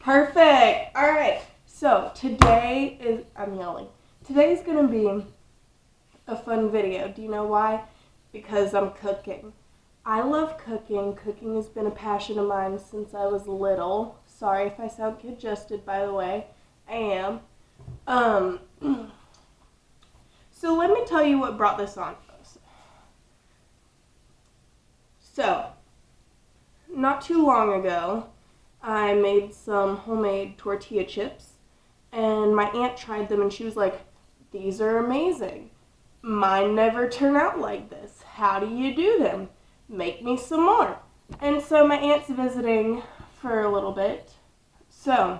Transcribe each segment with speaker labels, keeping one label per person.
Speaker 1: Perfect. All right. So today is, I'm yelling. Today's going to be a fun video. Do you know why? Because I'm cooking. I love cooking. Cooking has been a passion of mine since I was little. Sorry if I sound congested, by the way. I am. So let me tell you what brought this on. So, not too long ago, I made some homemade tortilla chips, and my aunt tried them, and she was like, "These are amazing. Mine never turn out like this. How do you do them? Make me some more." And so my aunt's visiting for a little bit, so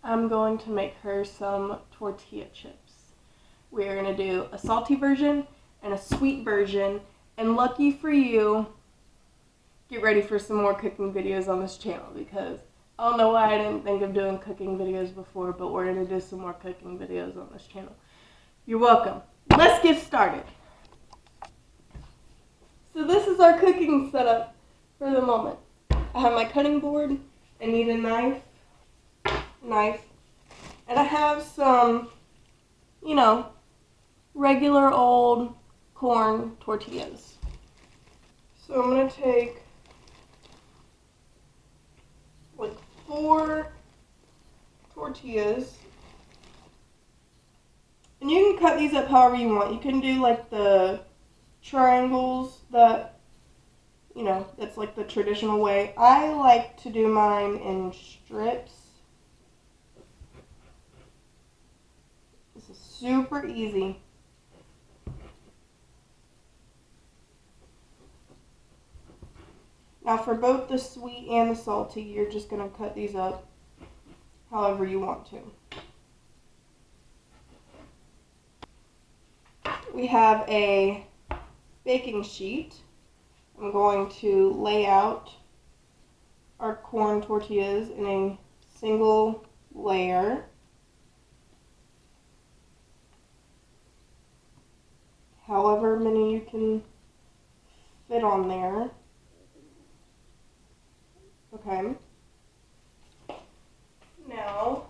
Speaker 1: I'm going to make her some tortilla chips. We're going to do a salty version and a sweet version, and lucky for you, get ready for some more cooking videos on this channel, because I don't know why I didn't think of doing cooking videos before, but we're going to do some more cooking videos on this channel. You're welcome. Let's get started. So this is our cooking setup for the moment. I have my cutting board. I need a knife, and I have some, regular old corn tortillas. So I'm going to take like 4 tortillas, and you can cut these up however you want. You can do like the triangles that, that's like the traditional way. I like to do mine in strips. This is super easy. Now for both the sweet and the salty, you're just going to cut these up however you want to. We have a baking sheet. I'm going to lay out our corn tortillas in a single layer. However many you can fit on there. Okay. Now,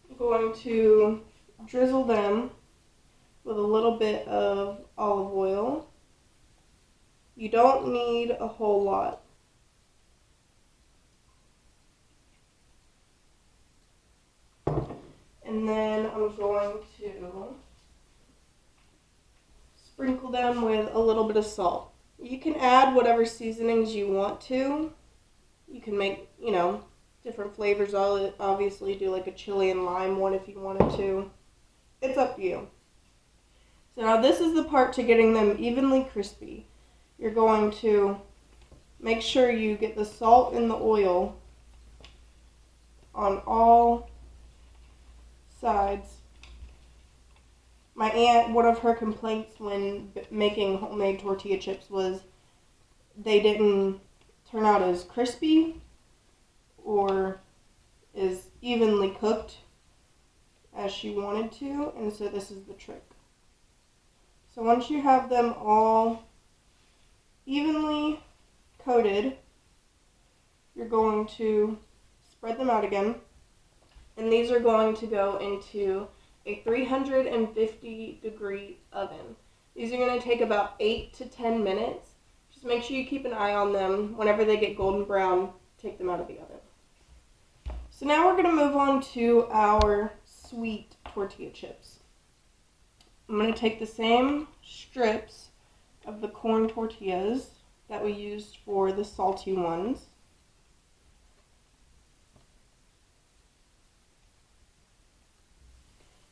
Speaker 1: I'm going to drizzle them with a little bit of olive oil. You don't need a whole lot. And then I'm going to sprinkle them with a little bit of salt. You can add whatever seasonings you want to. You can make, different flavors. I'll obviously do like a chili and lime one if you wanted to. It's up to you. So now this is the part to getting them evenly crispy. You're going to make sure you get the salt and the oil on all sides. My aunt, one of her complaints when making homemade tortilla chips was they didn't turn out as crispy or as evenly cooked as she wanted to, and so this is the trick. So once you have them all evenly coated, you're going to spread them out again, and these are going to go into a 350-degree oven. These are going to take about 8 to 10 minutes. Just make sure you keep an eye on them. Whenever they get golden brown, take them out of the oven. So now we're going to move on to our sweet tortilla chips. I'm going to take the same strips of the corn tortillas that we used for the salty ones.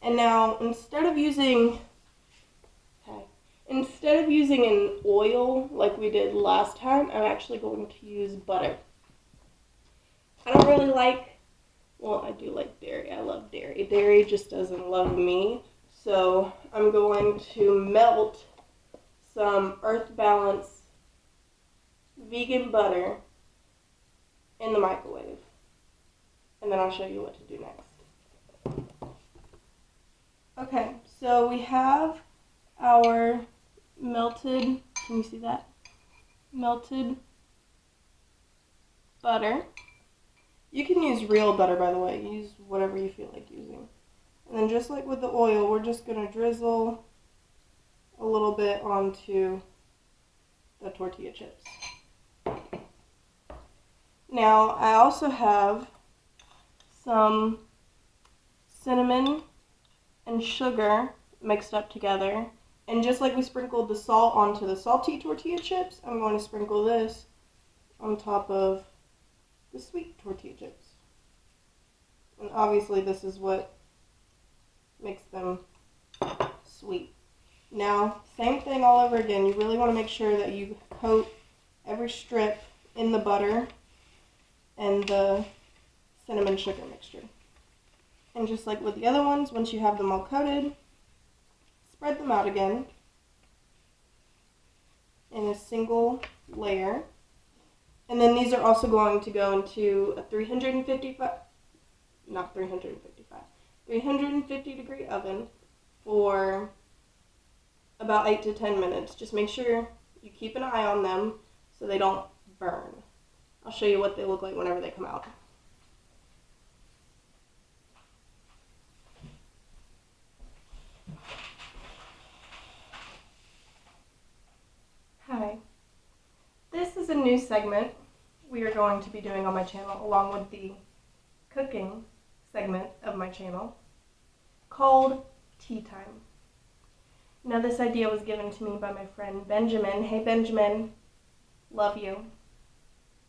Speaker 1: And now, instead of using an oil like we did last time, I'm actually going to use butter. I don't really like, well, I do like dairy. I love dairy. Dairy just doesn't love me. So I'm going to melt some Earth Balance vegan butter in the microwave. And then I'll show you what to do next. Okay, so we have our melted, can you see that? Melted butter. You can use real butter, by the way. Use whatever you feel like using. And then just like with the oil, we're just going to drizzle a little bit onto the tortilla chips. Now, I also have some cinnamon and sugar mixed up together. And just like we sprinkled the salt onto the salty tortilla chips, I'm going to sprinkle this on top of the sweet tortilla chips. And obviously this is what makes them sweet. Now, same thing all over again. You really want to make sure that you coat every strip in the butter and the cinnamon sugar mixture. And just like with the other ones, once you have them all coated, spread them out again in a single layer. And then these are also going to go into a 350 degree oven for about 8 to 10 minutes. Just make sure you keep an eye on them so they don't burn. I'll show you what they look like whenever they come out. Hi. This is a new segment we are going to be doing on my channel along with the cooking segment of my channel called Tea Time. Now this idea was given to me by my friend Benjamin. Hey Benjamin, love you.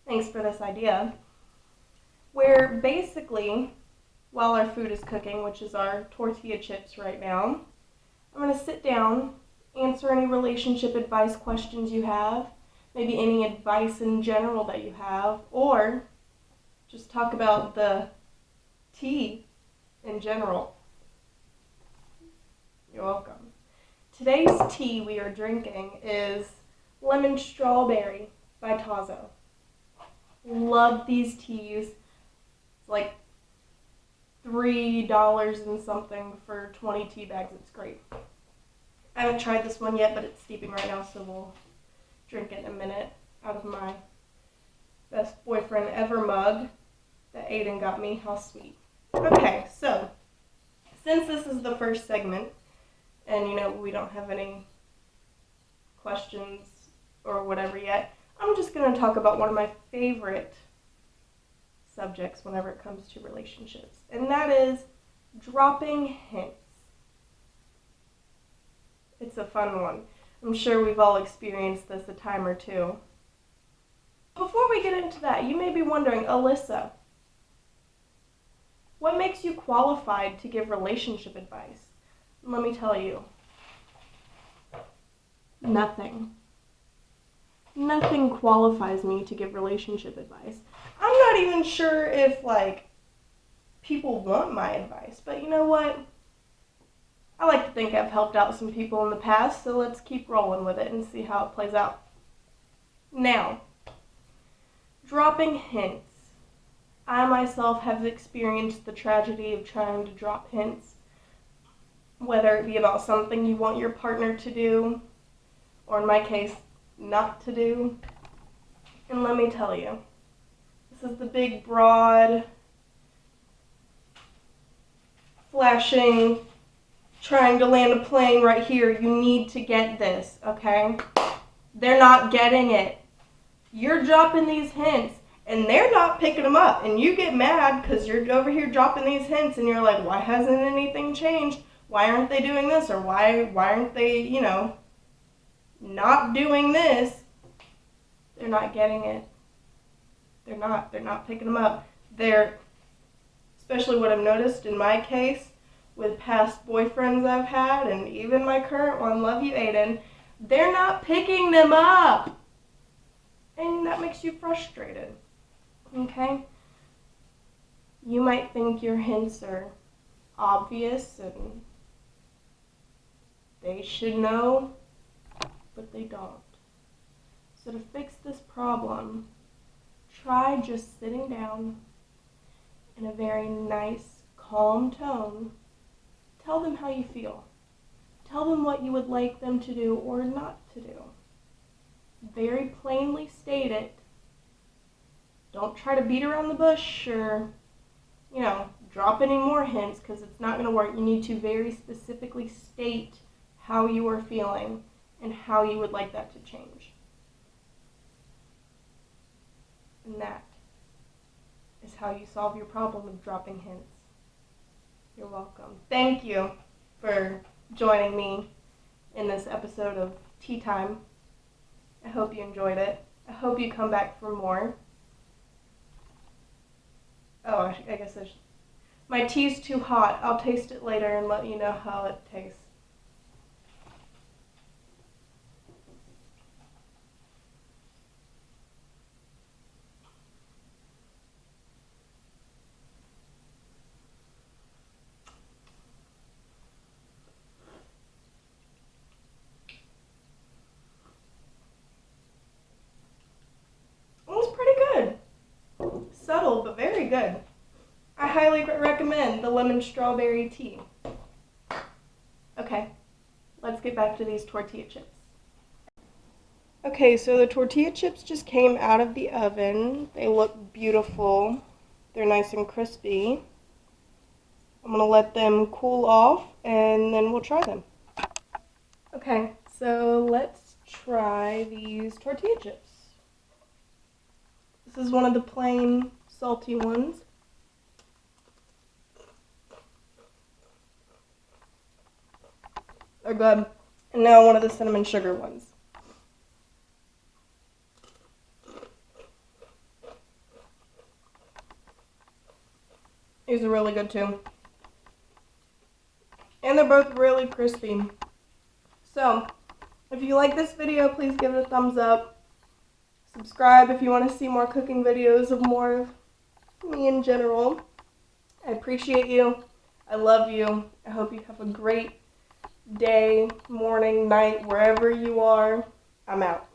Speaker 1: Thanks for this idea. Where basically, while our food is cooking, which is our tortilla chips right now, I'm going to sit down, answer any relationship advice questions you have, maybe any advice in general that you have, or just talk about the tea in general. You're welcome. Today's tea we are drinking is Lemon Strawberry by Tazo. Love these teas. It's like $3 and something for 20 tea bags. It's great. I haven't tried this one yet, but it's steeping right now, so we'll drink it in a minute out of my best boyfriend ever mug that Aiden got me. How sweet. Okay, so since this is the first segment, and we don't have any questions or whatever yet, I'm just going to talk about one of my favorite subjects whenever it comes to relationships, and that is dropping hints. It's a fun one. I'm sure we've all experienced this a time or two. Before we get into that, you may be wondering, Alyssa, what makes you qualified to give relationship advice? Let me tell you, nothing. Nothing qualifies me to give relationship advice. I'm not even sure if, people want my advice, but you know what? I like to think I've helped out some people in the past, so let's keep rolling with it and see how it plays out. Now, dropping hints. I myself have experienced the tragedy of trying to drop hints, whether it be about something you want your partner to do, or in my case, not to do. And let me tell you, this is the big, broad, flashing, trying to land a plane right here. You need to get this, okay? They're not getting it. You're dropping these hints, and they're not picking them up. And you get mad because you're over here dropping these hints, and you're like, why hasn't anything changed? Why aren't they doing this? Or why aren't they, not doing this? They're not getting it. They're not picking them up. Especially what I've noticed in my case, with past boyfriends I've had, and even my current one, love you Aiden, they're not picking them up. And that makes you frustrated, okay? You might think your hints are obvious and they should know, but they don't. So to fix this problem, try just sitting down in a very nice, calm tone. Tell them how you feel. Tell them what you would like them to do or not to do. Very plainly state it. don't try to beat around the bush or, drop any more hints, because it's not going to work. You need to very specifically state how you are feeling and how you would like that to change. And that is how you solve your problem of dropping hints. You're welcome. Thank you for joining me in this episode of Tea Time. I hope you enjoyed it. I hope you come back for more. Oh, I guess I should. My tea's too hot. I'll taste it later and let you know how it tastes. It was pretty good. Subtle, but very good. I highly recommend the lemon strawberry tea. Okay, let's get back to these tortilla chips. Okay, so the tortilla chips just came out of the oven. They look beautiful. They're nice and crispy. I'm going to let them cool off and then we'll try them. Okay, so let's try these tortilla chips. This is one of the plain salty ones. They're good. And now one of the cinnamon sugar ones. These are really good too. And they're both really crispy. So, if you like this video, please give it a thumbs up. Subscribe if you want to see more cooking videos of more of me in general. I appreciate you. I love you. I hope you have a great day, morning, night, wherever you are. I'm out.